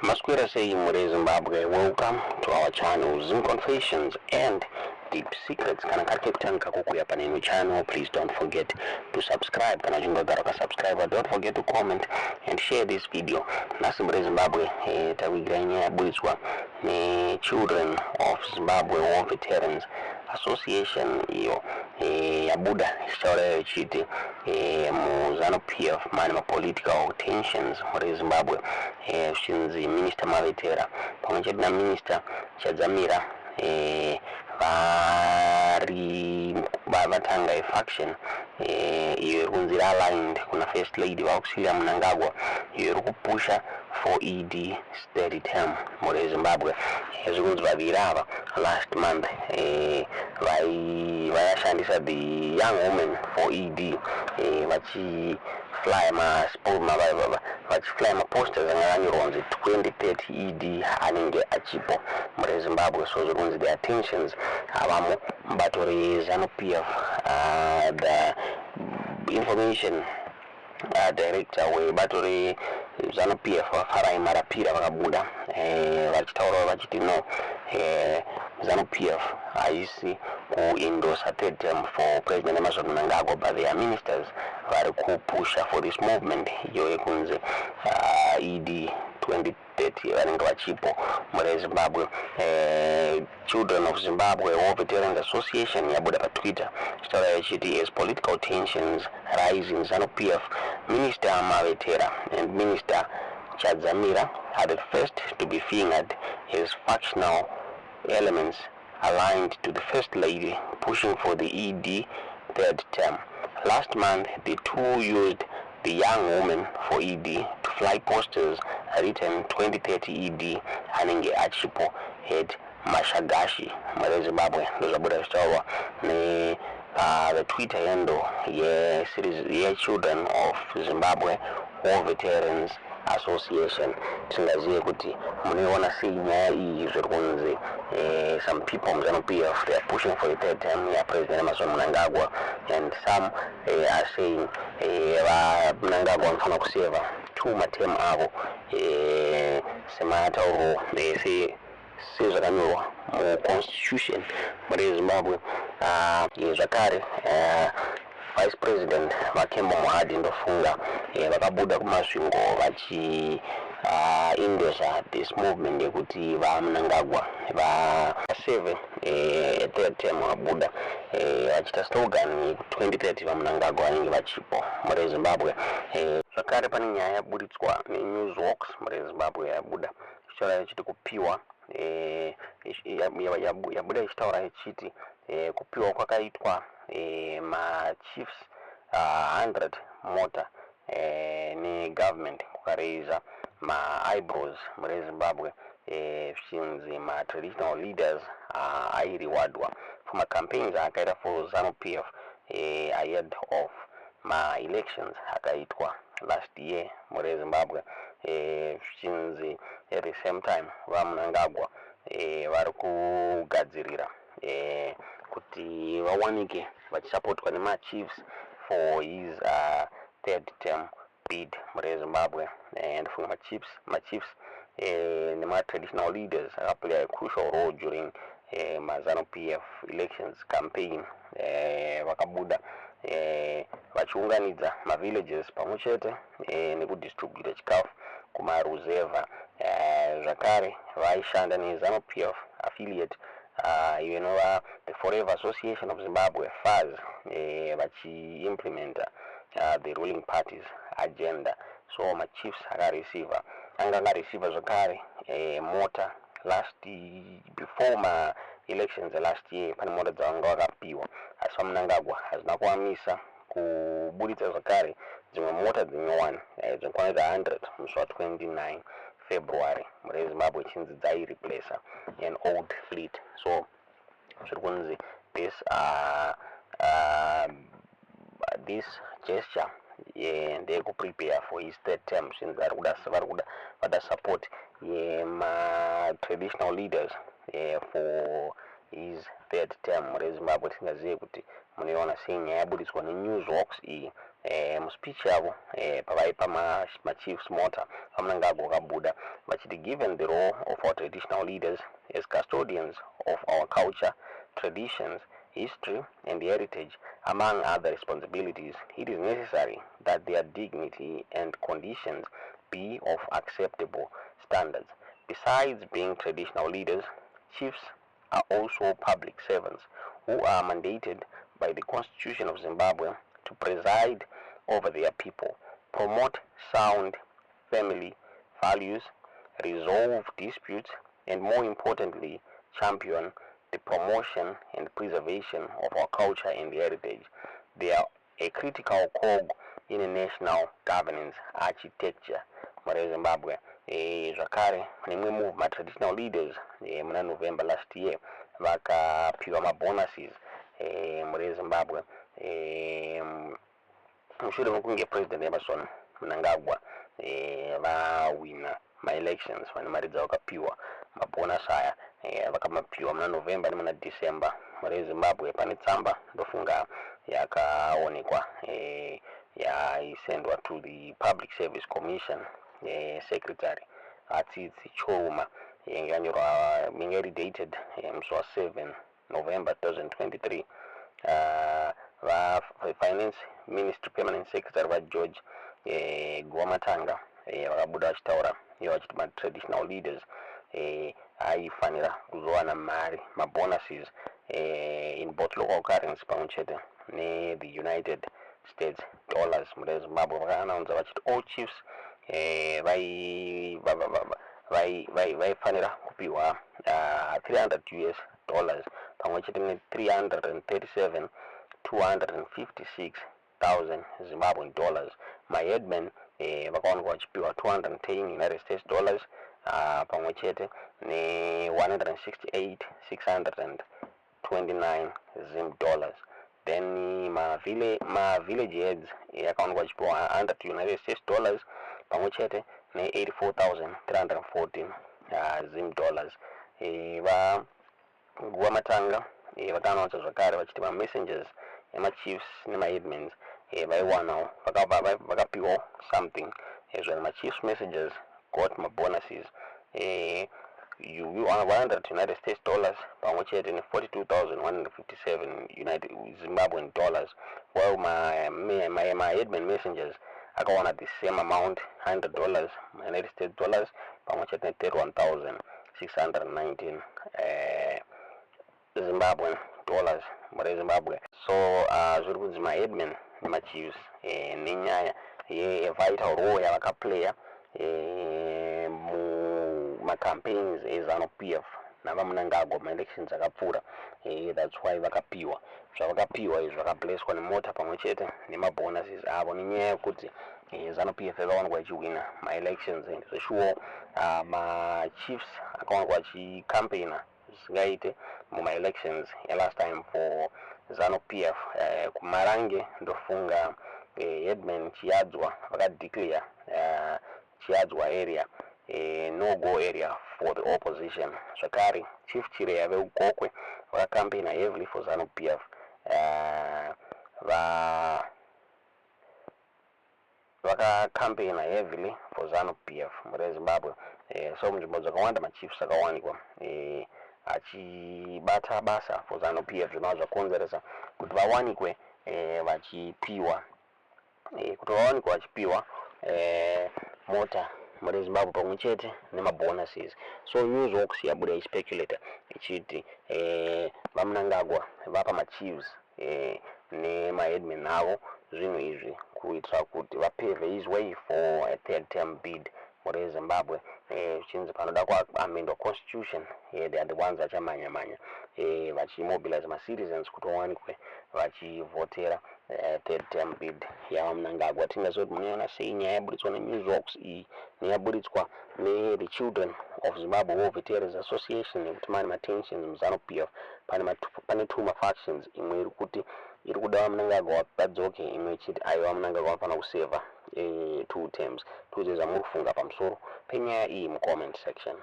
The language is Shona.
Masquera say Mure Zimbabwe, welcome to our channel, Zoom Confessions and Deep Secrets. Kana Captain Kakukuya Panenu channel, please don't forget to subscribe. Kana Junga Garaka subscriber, don't forget to comment and share this video. Nasi Mure Zimbabwe, Tawigrania Buizwa, Children of Zimbabwe War Veterans Association, Yabuda, Story Chiti, Zanu-PF Mani political tensions muri Zimbabwe, shinzi Minister Mavetera pamwe na Minister Chadzamira vatanga faction iyo iri kunzira aligned kuna First Lady Vakuru Mnangagwa iyo iri kupusha for ED steady term muri Zimbabwe. Zvikunzi vaviri ava last month vayashandisa the young women for ED vachifly maposters anganyorwa kunzi 2030 ED anenge achipo muri Zimbabwe. So zvikunzi the attentions avamo mubato reZanu-PF, the information director webato reZanu-PF vafarai marapira vakabuda vachitaura vachiti no, Zanu-PF haisi kuendorse third term for President Mnangagwa, but their ministers vari kupusha for this movement iyo yekunzi ED 2030 vanenge vachipo muri Zimbabwe. Children of Zimbabwe War Veterans Association yabuda paTwitter chitaura yachiti as political tensions rise in Zanu-PF, Minister Mavetera and Minister Chadzamira are the first to be fingered as factional elements aligned to the First Lady pushing for the ED third term. Last month, the two used the young woman for ED to fly posters written 2030 ED anenge achipo at Mashagashi, muri Zimbabwe. Ndozabuda zvichitaurwa the Twitter handle Children of Zimbabwe War Veterans Association. Tingazive kuti munoona sei nyaya iyi zviri kunzi some people Zanu-PF they are pushing for the third term ya President Mnangagwa, and some are saying Mnangagwa anofana kuseva two materm avo sematauro sezvakanyorwa muconstitution muri Zimbabwe. Zvakare Vice President Vakembo Muhadi ndofunga vakabuda kumasvingo vachi endorsa this movement yekuti vaMnangagwa vaseve third term vabuda vachita slogan 2030 vaMnangagwa vanenge vachipo muri Zimbabwe. Zvakare pane nyaya yaburitswa neNewsWalks muri Zimbabwe yabuda ichitaura ichiti kupiwa yabuda ichitaura ichiti kupiwa kwakaitwa machiefs 100 mota negovernment kukareiza eyebrows muri Zimbabwe. Zvichinzi traditional leaders airiwadwa for macampaigns akaita for Zanu-PF ahead of elections akaitwa last year muri Zimbabwe. Zvichinzi at the same time vaMnangagwa vari kugadzirira kuti vawanike vachisupportwa nemachiefs for his third term bid muri Zimbabwe. And for machiefs traditional leaders play a crucial role during Zanu-PF elections campaign. Vakabuda vachiunganidza mavillages pamwe chete nekudistribute chikafu kumaruzeva. Zvakare vaishanda neZanu-PF affiliate inova the Forever Association of Zimbabwe FAZ vachiimplementa the ruling party's agenda. So machiefs anga akareceiva zvakare mota before elections last year. Pane mota dzavanga vakapiwa asi vaMnangagwa hazina kuamisa kuburitsa zvakare dzimwe mota dzinyowani dzinokwanira 100 musi wa29 February muri Zimbabwe chinzi dzaireplace an old fleet. So zviri kunzi this gesture ndeyekuprepare for his third term, since vada support traditional leaders for his third term muri Zimbabwe. Tingazive kuti munoiona sei nyaya yaburitswa neNewsWalks iyi muspeech yavo pavaipa machiefs mota vaMnangagwa vakabuda vachiti given the role of our traditional leaders as custodians of our culture, traditions, history and heritage, among other responsibilities, it is necessary that their dignity and conditions be of acceptable standards. Besides being traditional leaders, chiefs are also public servants who are mandated by the Constitution of Zimbabwe to preside over their people, promote sound family values, resolve disputes, and more importantly, champion the promotion and preservation of our culture and heritage. They are a critical cog in a national governance architecture muri Zimbabwe. Zvakare nemwe move traditional leaders muna November last year vakapiwa mabonuses muri Zimbabwe mushure mekunge president Emerson Mnangagwa vawina ma-elections vane mari dzavakapiwa mabonus aya vakamapiwa muna November nemuna December muri Zimbabwe. Pane tsamba ndofunga yakaonekwa yaisendwa to the Public Service Commission secretary Atsitsi Choruma yange dated musi wa 7 November 2023. Finance Ministry Permanent Secretary George Guamatanga vakabuda vachitaura vachiti traditional leaders aifanira kuzowana mari mabonuses in both local currency pamwe chete the United States dollars muri Zimbabwe. Vakaannounce vachiti all chiefs vaifanira kupiwa $300 pamwe chete $337,256,000 Zimbabwean dollars. My headmen vakaonekwa vachipiwa $210 United States dollars pamwe chete $168,629 Zim dollars. Then ma village heads yakaonekwa vachipiwa $100 United States dollars pamwe chete $84,314 Zim dollars. Guamatanga vakaannounce zvakare vachiti messengers ema-chiefs nema-headmans vaiwanawo vakapiwa something zvani ma-chiefs messengers got mabonuses $100 United States dollars pamwe chete $42,157 United Zimbabwean dollars, while my headman messengers akawana the same amount, $100 United States dollars pamwe chete $31,619 Zimbabwean dollars muri Zimbabwe. So zviri kunzi ma-headman nema-chiefs nenyaya ye-vital role yavakaplaya mu-campaigns eZanu-PF navaMnangagwa ma-elections akapfuura. That's why vakapiwa zvavakapiwa izvi vakablesswa nemota pamwe chete nemabonuses avo nenyaya yekuti Zanu-PF yakawanikwa ichiwina ma-elections and zveshuwo ma-chiefs akawanikwa achicampaigna zvisingaite muma-elections last time for Zanu-PF. Kumarange ndofunga headman Chiadzwa vakadeclare Chiadzwa area no-go area for the opposition. Zvakare Chief Chireya veugokwe vakacampaigna heavily for Zanu-PF. Vakacampaigna heavily for Zanu-PF muri Zimbabwe. So munzvimbo dzakawanda machiefs akawanikwa achibata basa for Zanu-PF, zvinova zvakonzeresa kuti vawanikwe vachipiwa mota muri Zimbabwe pamwe chete nemabonuses. So NewsWalks yabuda ispeculator ichiti vaMnangagwa vapa machiefs nema-headmen avo zvinhu izvi kuitira kuti vapave his way for a third term bid muri Zimbabwe. Zvichinzi panoda kuamendwa constitution, they are the ones vachamanya vachimobilize ma-citizens kuti vawanikwe vachivhotera third term bid yavaMnangagwa. Tingazoti munoona sei nyaya yaburitswa neNewsWalks iyi neyaburitswa ne-the Children of Zimbabwe War Veterans Association nekuti mane ma-tensions muZanu-PF. Pane two ma-factions, imwe iri kuti iri kuda vaMnangagwa vadzoke, imwe ichiti aiwa vaMnangagwa vanofanira kuseva 2 terms. Tuzeza muri kufunga pamusoro penyaya iyi mu comment section.